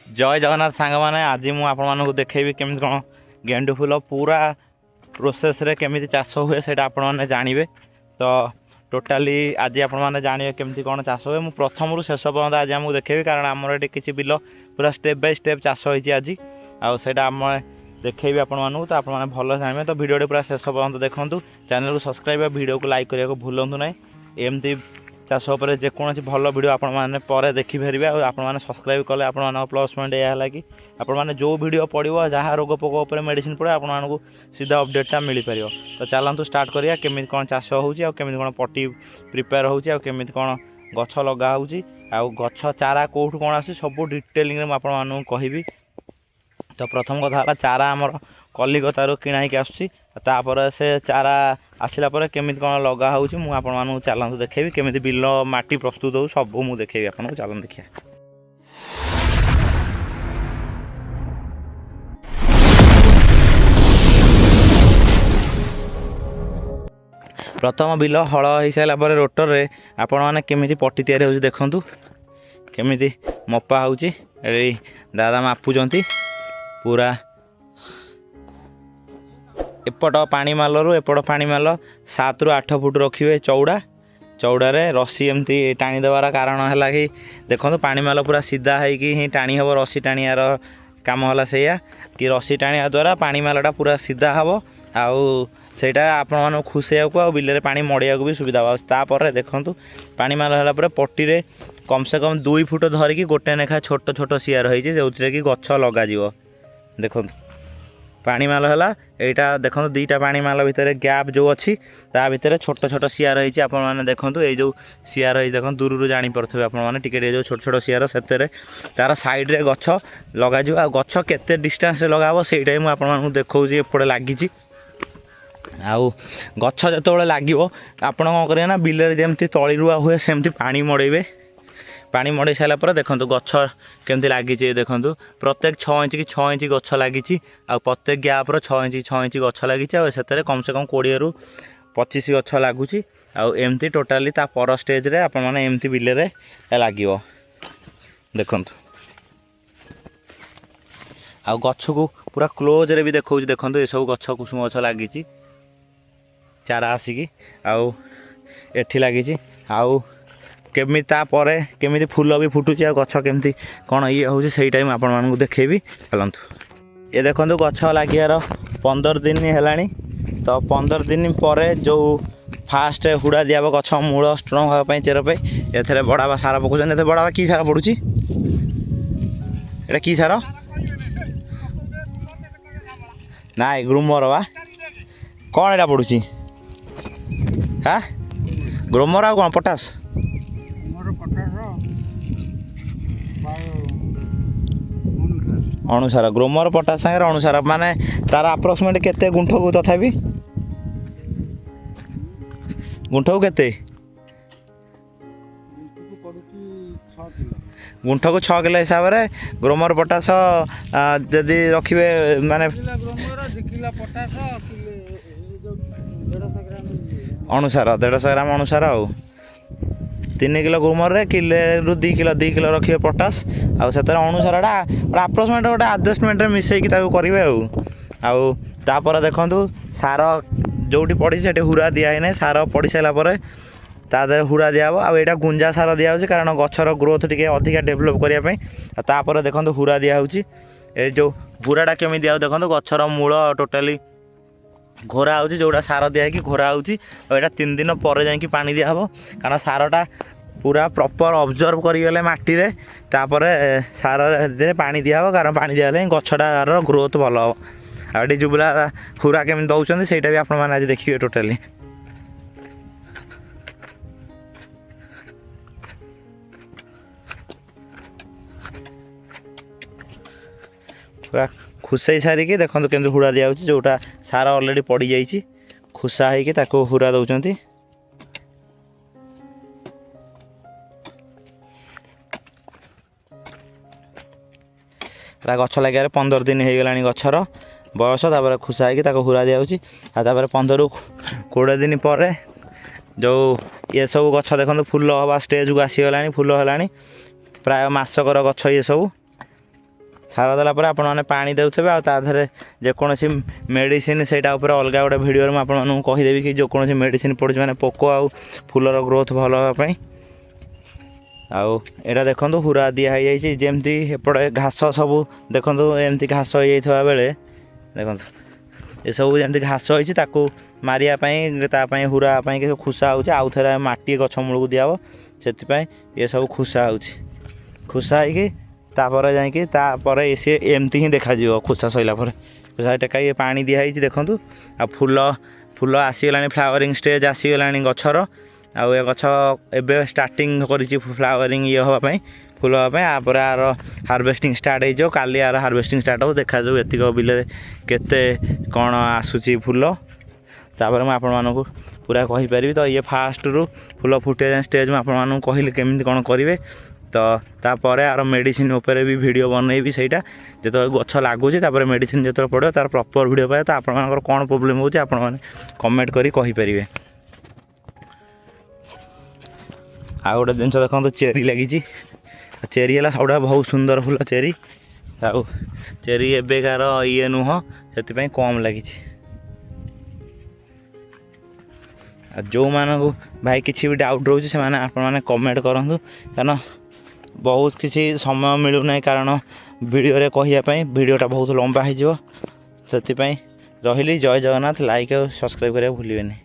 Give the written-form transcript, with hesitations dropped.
जय जगन्नाथ सांग मैंने आज मुझे देखेबी केमी कौन गेंडु फूल पूरा प्रोसेस रे केमी चाष हुए से आपने जानवे। तो टोटाली आज आपने जानवे केमी कौन चाष हुए। मुझे प्रथम रू शेष पर्यंत आज आमको देखेबी कारण आमर ये किसी बिल पूरा स्टेप बाय स्टेप चाष होती आज आईटा आम देखेबी आपको। तो आपने भल जानवे तो वीडियो पूरा शेष पर्यंत देखूँ। चैनल को सब्सक्राइब वीडियो को लाइक करने को भूलु ना। एमती चाष उपर जेकोसी भल वीडियो आपण मैंने पर देखिपारे आपने सब्सक्राइब कले आप प्लस पॉइंट यह कि आपने जो वीडियो पड़ो जहाँ रोग पोक मेडिसिन पड़े आपको सीधा अपडेटा मिल पार। तो चलतु स्टार्ट करिया केमी कौन चाष होमी कौन पट्टी प्रिपेयर होमी कौन गछ लगा गछ चारा कौटू कौन आस सब डिटेलिंग में आपको कहबी। तो प्रथम कथा चारा आमर कलिकतारू किणाई आसपर से चारा आसला केमी कौन लगा मुझे चलतु देखेबी केमी बिल माटी प्रस्तुत हो सब मुझे देखेबी आपको। चलतु देखिए प्रथम बिल हल हो सारापर रोटर रे आपण मैंने केमी पट्टी तैयारी हो देखु केमी मपा हो दादा मापुंट पूरा एपट पानी मालू एपट पानी माल 7 ରୁ 8 फुट रखिए चौड़ा चौड़ारे रसी एमती टाणी देवार कारण है कि देखो पानी माल पूरा सीधा है टाणी हम रसी टाणियार काम है से कि रसी टाणिया द्वारा पानी मालटा पूरा सीधा हम आईटा आपण खुशे को बिल पानी मड़िया भी सुविधा हो। तापर देखूँ पानी माल है पट्टी रे कम से कम 2 फुट धरिकी गोटे लेखा छोट छोट सियार होती जो कि गछ लग देखो पानी माल है यहाँ देखो दुईटा पानी माल भितर गैप जो अच्छी ता भितर छोट छोट सियार होती आपने देखो ये जो सियार हो देखो दूर जापे आपने जो छोट छोट सियार से तार साइड रे गछ लग गछ केते डिस्टेंस लगा से मुझे देखा एपटे लगी आउ गछ जो लगे आप करेंगे ना बिल जमी तली रुआ हुए सेमती पानी मड़ेबे। पानी मड़े सारापर देखो गछ केमती लगी देखो प्रत्येक 6 इंच कि 6 इंच गछ लगी प्रत्येक गैप्र 6 इंच गछ लगी से कम से कम 20 ରୁ 25 गछ लगुच आमती टोटाली पर स्टेज रे आप एमती बिल लगे देखु आ गछ को पूरा क्लोज रे भी देखो देखो ये सब गछ कुसुम गछ लगी चारा आसिकी एठी लगी केमी केमी फूल भी फुटुची गछ केमती कौन ये हूँ से टाइम आपको देखेबी। चलतु ये देखो गछ लगियार 15 दिन है। तो 15 दिन पर जो फास्ट हुड़ा दिया गछ मूल स्ट्रंग हाँपाई चेरपाई ए बड़ाबा सार पकाते बड़ाबा कि सार पड़ुची एटा कि सार ना ग्रूमर बा कौन एटा पड़ुची हाँ ग्रोमर आ कौन पटास अणुसार ग्रोमर पटास सागर अणुसार माने तार अप्रोक्सीमेट केते गुंठ को तथापि गुंठ को केते गुंठ को 6 किलो हिसाब से ग्रोमर पटास जदि रखिए माने अणुसार 150 ग्राम अणुसार 3 किलो ग्रोमर रे किले रु 2 किलो रखिए पटास से अणुसारटा अप्रोक्सीमेट गोटे आडजस्टमेंट मिसेकी करेंगे आउपर देखु सार जोटी पड़ी से हुरा दिया ना सार पड़ सारापर तादे हुरा दिया आईटा गुंजा सार दिया कारण गछर ग्रोथ टी अधिका डेभलप करने देखो हुरा दिया जो हुराटा केमी दिया देखो गछर मूल टोटाली घोरा हो जोड़ा सार दिया कि घोरा होटा 3 दिन पर जाकि पानी दिया हम कारण सारटा पूरा प्रॉपर ऑब्जर्व करें माटी रे तापर सार पानी दिया हम कारण पानी दिया गछटार ग्रोथ भल हम आगे जुबला हुरा केमी दौरान से भी आप आज देखिए टोटाली पूरा खुसई सारिकी देखो केमती हुड़ा दिया जोटा सार ऑलरेडी पड़ जाइए खुसा होकर हुरा दौरान गछ लगे 15 दिन हो गला गछर बयस खुसा होकर हुरा दिया 15 ରୁ 20 दिन पर जो ये सब गछ देखो फुल हवा स्टेज को आसीगला फुल है प्राय मासकर गछ ये सब ସାର ଦେଲା ପରେ ଆପଣମାନେ ପାଣି ଦେଉଥିବେ ଆଉ ତା ଦେହରେ ଯେକୌଣସି ମେଡ଼ିସିନ ସେଇଟା ଉପରେ ଅଲଗା ଗୋଟେ ଭିଡ଼ିଓରେ ମୁଁ ଆପଣମାନଙ୍କୁ କହିଦେବି କି ଯେକୌଣସି ମେଡ଼ିସିନ ପଡ଼ୁଛି ମାନେ ପୋକ ଆଉ ଫୁଲର ଗ୍ରୋଥ୍ ଭଲ ହେବା ପାଇଁ। ଆଉ ଏଇଟା ଦେଖନ୍ତୁ ହୁରା ଦିଆ ହେଇଯାଇଛି ଯେମିତି ଏପଟେ ଘାସ ସବୁ ଦେଖନ୍ତୁ ଏମିତି ଘାସ ହେଇଯାଇଥିବା ବେଳେ ଦେଖନ୍ତୁ ଏସବୁ ଯେମିତି ଘାସ ହେଇଛି ତାକୁ ମାରିବା ପାଇଁ ତା ପାଇଁ ହୁରା ପାଇଁ କିଛି ଖୁସା ହେଉଛି। ଆଉ ଥରେ ମାଟି ଗଛ ମୂଳକୁ ଦିଆହେବ ସେଥିପାଇଁ ଏସବୁ ଖୁସା ହେଉଛି। ଖୁସା ହେଇକି ତାପରେ ଯାଇକି ତାପରେ ସିଏ ଏମିତି ହିଁ ଦେଖାଯିବ ଖୁସା ସରିଲା ପରେ। ଖୁସା ଟେକା ଇଏ ପାଣି ଦିଆହେଇଛି ଦେଖନ୍ତୁ। ଆଉ ଫୁଲ ଆସିଗଲାଣି ଫ୍ଲାୱରିଂ ଷ୍ଟେଜ୍ ଆସିଗଲାଣି ଗଛର। ଆଉ ଏ ଗଛ ଏବେ ଷ୍ଟାର୍ଟିଂ କରିଛି ଫ୍ଲାୱରିଂ ଇଏ ହେବା ପାଇଁ ଫୁଲ ହେବା ପାଇଁ। ତାପରେ ଆର ହାର୍ଭେଷ୍ଟିଂ ଷ୍ଟାର୍ଟ ହେଇଯିବ କାଲି ଆର ହାର୍ଭେଷ୍ଟିଂ ଷ୍ଟାର୍ଟ ହେବ। ଦେଖାଯାଉ ଏତିକ ବିଲରେ କେତେ କ'ଣ ଆସୁଛି ଫୁଲ ତାପରେ ମୁଁ ଆପଣମାନଙ୍କୁ ପୁରା କହିପାରିବି। ତ ଇଏ ଫାଷ୍ଟରୁ ଫୁଲ ଫୁଟିବା ଯାଏଁ ଷ୍ଟେଜ୍ ମୁଁ ଆପଣମାନଙ୍କୁ କହିଲି କେମିତି କ'ଣ କରିବେ। ତ ତାପରେ ଆର ମେଡ଼ିସିନ ଉପରେ ବି ଭିଡ଼ିଓ ବନେଇବି ସେଇଟା ଯେତେବେଳେ ଗଛ ଲାଗୁଛି ତାପରେ ମେଡ଼ିସିନ ଯେତେବେଳେ ପଡ଼ିବ ତାର ପ୍ରପର୍ ଭିଡ଼ିଓ ପାଇବେ। ତ ଆପଣମାନଙ୍କର କ'ଣ ପ୍ରୋବ୍ଲେମ୍ ହେଉଛି ଆପଣମାନେ କମେଣ୍ଟ କରି କହିପାରିବେ। ଆଉ ଗୋଟେ ଜିନିଷ ଦେଖନ୍ତୁ ଚେରି ଲାଗିଛି। ଚେରି ହେଲା ସବୁଠୁ ବହୁତ ସୁନ୍ଦର ଫୁଲ ଚେରି। ଆଉ ଚେରି ଏବେକାର ଇଏ ନୁହଁ ସେଥିପାଇଁ କମ୍ ଲାଗିଛି। ଆଉ ଯେଉଁମାନଙ୍କୁ ଭାଇ କିଛି ବି ଡାଉଟ୍ ରହୁଛି ସେମାନେ ଆପଣମାନେ କମେଣ୍ଟ କରନ୍ତୁ କାରଣ ବହୁତ କିଛି ସମୟ ମିଳୁନାହିଁ କାରଣ ଭିଡ଼ିଓରେ କହିବା ପାଇଁ ଭିଡ଼ିଓଟା ବହୁତ ଲମ୍ବା ହେଇଯିବ। ସେଥିପାଇଁ ରହିଲି। ଜୟ ଜଗନ୍ନାଥ। ଲାଇକ୍ ଆଉ ସବସ୍କ୍ରାଇବ୍ କରିବାକୁ ଭୁଲିବେନି।